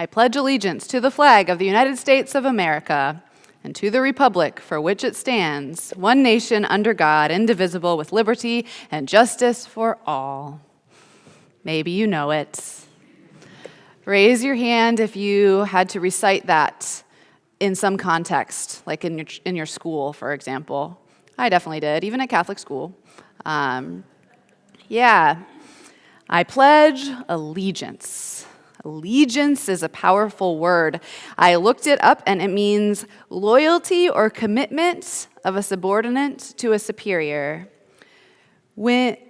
I pledge allegiance to the flag of the United States of America and to the republic for which it stands, one nation under God, indivisible, with liberty and justice for all. Maybe you know it. Raise your hand if you had to recite that in some context, like in your school, for example. I definitely did, even at Catholic school. Yeah, I pledge allegiance. Allegiance is a powerful word. I looked it up, and it means loyalty or commitment of a subordinate to a superior. Or it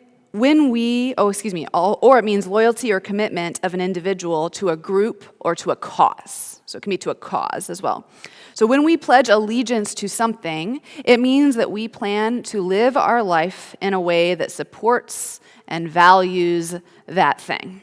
means loyalty or commitment of an individual to a group or to a cause. So it can be to a cause as well. So when we pledge allegiance to something, it means that we plan to live our life in a way that supports and values that thing.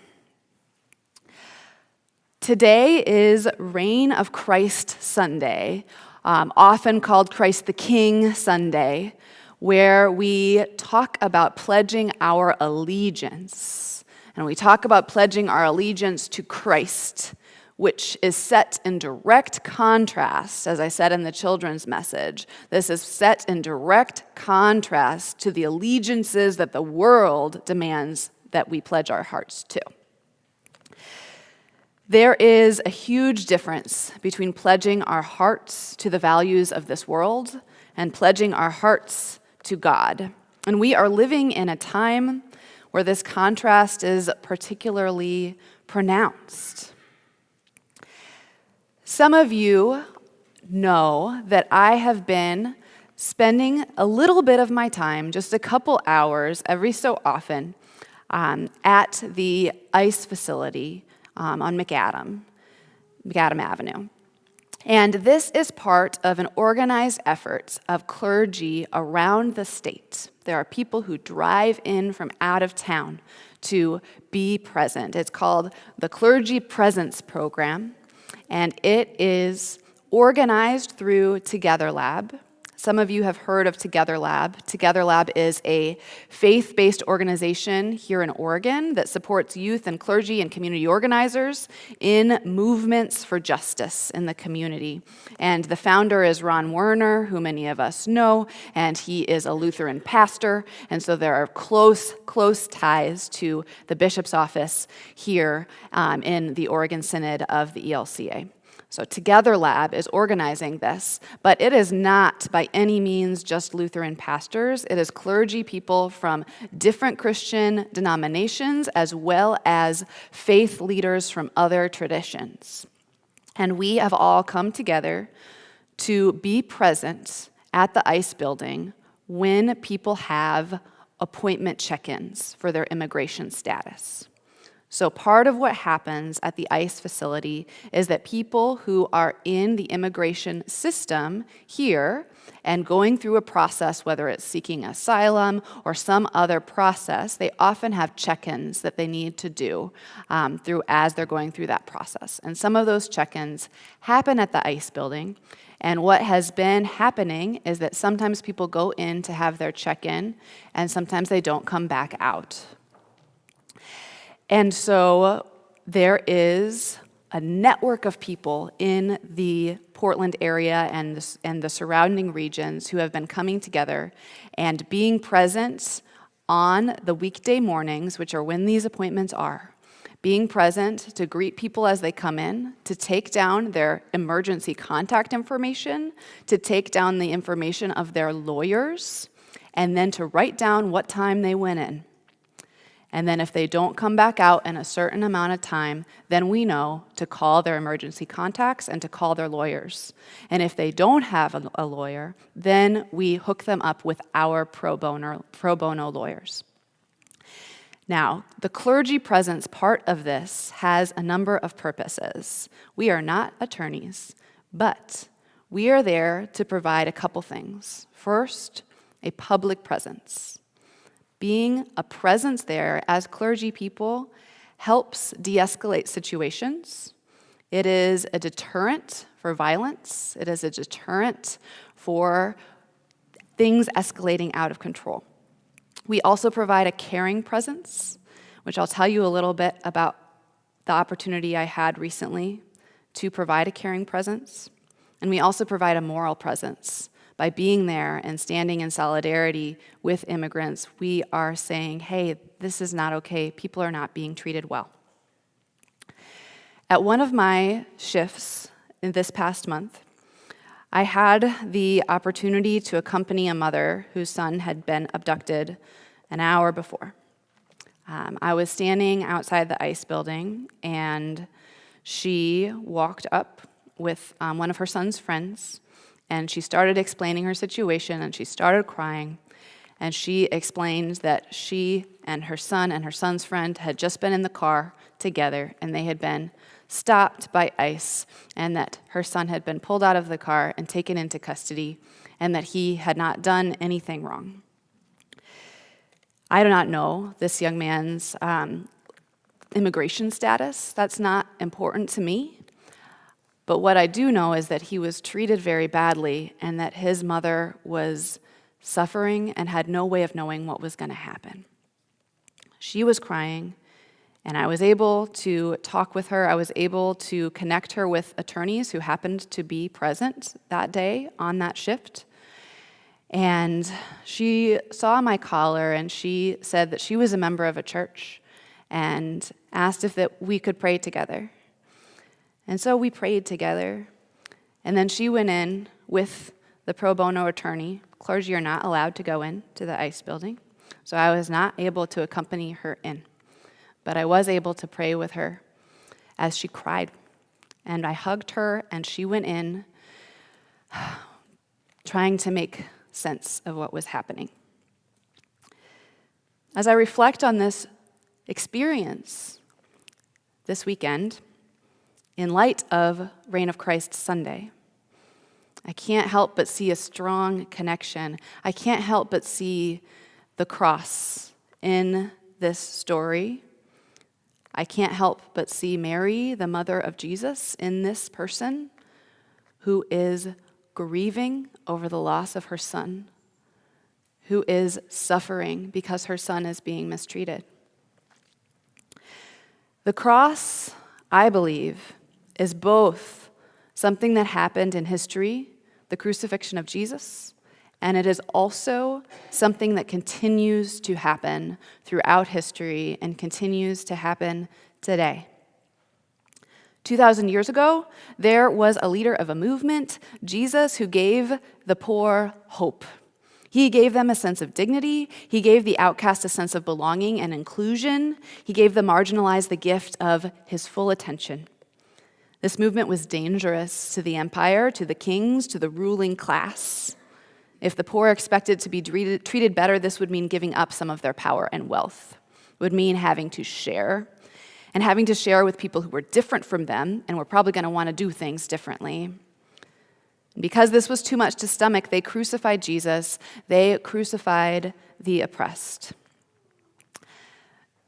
Today is Reign of Christ Sunday, often called Christ the King Sunday, where we talk about pledging our allegiance. And we talk about pledging our allegiance to Christ, which is set in direct contrast, as I said in the children's message. This is set in direct contrast to the allegiances that the world demands that we pledge our hearts to. There is a huge difference between pledging our hearts to the values of this world and pledging our hearts to God. And we are living in a time where this contrast is particularly pronounced. Some of you know that I have been spending a little bit of my time, just a couple hours every so often, at the ICE facility on McAdam Avenue. And this is part of an organized effort of clergy around the state. There are people who drive in from out of town to be present. It's called the Clergy Presence Program, and it is organized through Together Lab. Some of you have heard of Together Lab. Together Lab is a faith-based organization here in Oregon that supports youth and clergy and community organizers in movements for justice in the community. And the founder is Ron Werner, who many of us know, and he is a Lutheran pastor. And so there are close ties to the bishop's office here in the Oregon Synod of the ELCA. So Together Lab is organizing this, but it is not by any means just Lutheran pastors. It is clergy people from different Christian denominations as well as faith leaders from other traditions. And we have all come together to be present at the ICE building when people have appointment check-ins for their immigration status. So part of what happens at the ICE facility is that people who are in the immigration system here and going through a process, whether it's seeking asylum or some other process, they often have check-ins that they need to do as they're going through that process. And some of those check-ins happen at the ICE building. And what has been happening is that sometimes people go in to have their check-in, and sometimes they don't come back out. And so there is a network of people in the Portland area and the surrounding regions who have been coming together and being present on the weekday mornings, which are when these appointments are, being present to greet people as they come in, to take down their emergency contact information, to take down the information of their lawyers, and then to write down what time they went in. And then if they don't come back out in a certain amount of time, then we know to call their emergency contacts and to call their lawyers. And if they don't have a lawyer, then we hook them up with our pro bono lawyers. Now, the clergy presence part of this has a number of purposes. We are not attorneys, but we are there to provide a couple things. First, a public presence. Being a presence there as clergy people helps de-escalate situations. It is a deterrent for violence. It is a deterrent for things escalating out of control. We also provide a caring presence, which I'll tell you a little bit about the opportunity I had recently. to provide a caring presence, and we also provide a moral presence. By being there and standing in solidarity with immigrants, we are saying, hey, this is not okay. People are not being treated well. At one of my shifts in this past month, I had the opportunity to accompany a mother whose son had been abducted an hour before. I was standing outside the ICE building, and she walked up with one of her son's friends, and she started explaining her situation, and she started crying, and she explained that she and her son's friend had just been in the car together, and they had been stopped by ICE, and that her son had been pulled out of the car and taken into custody, and that he had not done anything wrong. I do not know this young man's immigration status. That's not important to me. But what I do know is that he was treated very badly and that his mother was suffering and had no way of knowing what was going to happen. She was crying, and I was able to talk with her. I was able to connect her with attorneys who happened to be present that day on that shift. And she saw my collar, and she said that she was a member of a church and asked if that we could pray together. And so we prayed together, and then she went in with the pro bono attorney. Clergy are not allowed to go in to the ICE building, so I was not able to accompany her in. But I was able to pray with her as she cried, and I hugged her, and she went in trying to make sense of what was happening. As I reflect on this experience this weekend, in light of Reign of Christ Sunday, I can't help but see a strong connection. I can't help but see the cross in this story. I can't help but see Mary, the mother of Jesus, in this person who is grieving over the loss of her son, who is suffering because her son is being mistreated. The cross, I believe, is both something that happened in history, the crucifixion of Jesus, and it is also something that continues to happen throughout history and continues to happen today. 2,000 years ago, there was a leader of a movement, Jesus, who gave the poor hope. He gave them a sense of dignity. He gave the outcast a sense of belonging and inclusion. He gave the marginalized the gift of his full attention. This movement was dangerous to the empire, to the kings, to the ruling class. If the poor expected to be treated better, this would mean giving up some of their power and wealth. It would mean having to share, and having to share with people who were different from them and were probably going to want to do things differently. Because this was too much to stomach, they crucified Jesus. They crucified the oppressed.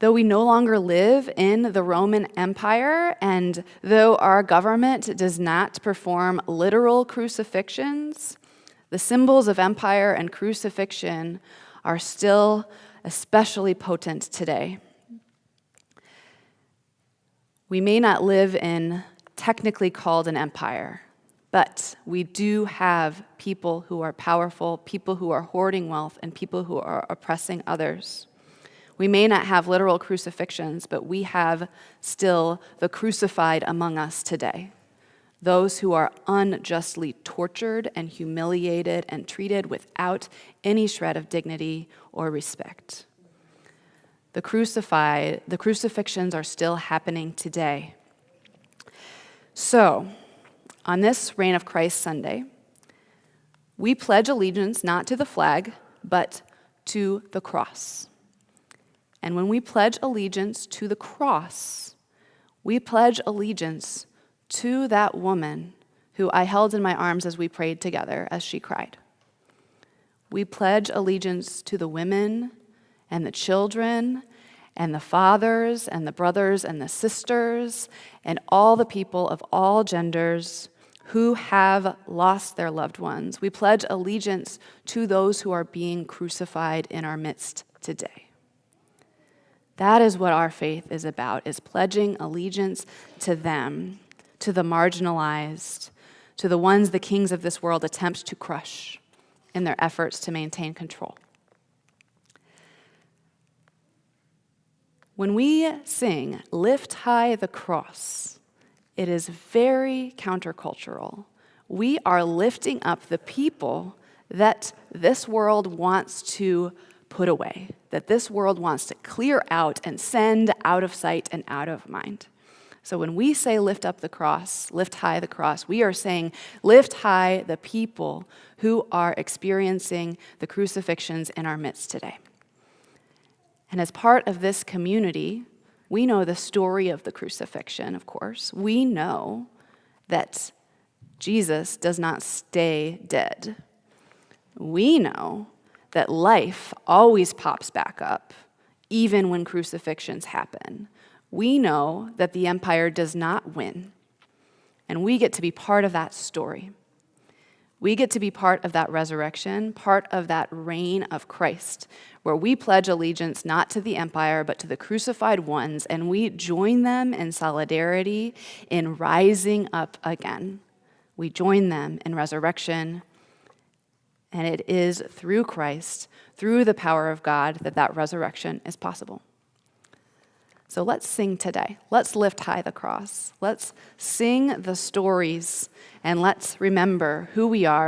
Though we no longer live in the Roman Empire, and though our government does not perform literal crucifixions, the symbols of empire and crucifixion are still especially potent today. We may not live in technically called an empire, but we do have people who are powerful, people who are hoarding wealth, and people who are oppressing others. We may not have literal crucifixions, but we have still the crucified among us today. Those who are unjustly tortured and humiliated and treated without any shred of dignity or respect. The crucifixions are still happening today. So, on this Reign of Christ Sunday, we pledge allegiance not to the flag, but to the cross. And when we pledge allegiance to the cross, we pledge allegiance to that woman who I held in my arms as we prayed together as she cried. We pledge allegiance to the women and the children and the fathers and the brothers and the sisters and all the people of all genders who have lost their loved ones. We pledge allegiance to those who are being crucified in our midst today. That is what our faith is about, is pledging allegiance to them, to the marginalized, to the ones the kings of this world attempt to crush in their efforts to maintain control. When we sing, "Lift High the Cross," it is very countercultural. We are lifting up the people that this world wants to put away, that this world wants to clear out and send out of sight and out of mind. So when we say lift up the cross, lift high the cross, we are saying lift high the people who are experiencing the crucifixions in our midst today. And as part of this community, we know the story of the crucifixion, of course. We know that Jesus does not stay dead. We know that life always pops back up, even when crucifixions happen. We know that the empire does not win, and we get to be part of that story. We get to be part of that resurrection, part of that reign of Christ, where we pledge allegiance not to the empire, but to the crucified ones, and we join them in solidarity in rising up again. We join them in resurrection, and it is through Christ, through the power of God, that that resurrection is possible. So let's sing today. Let's lift high the cross. Let's sing the stories, and let's remember who we are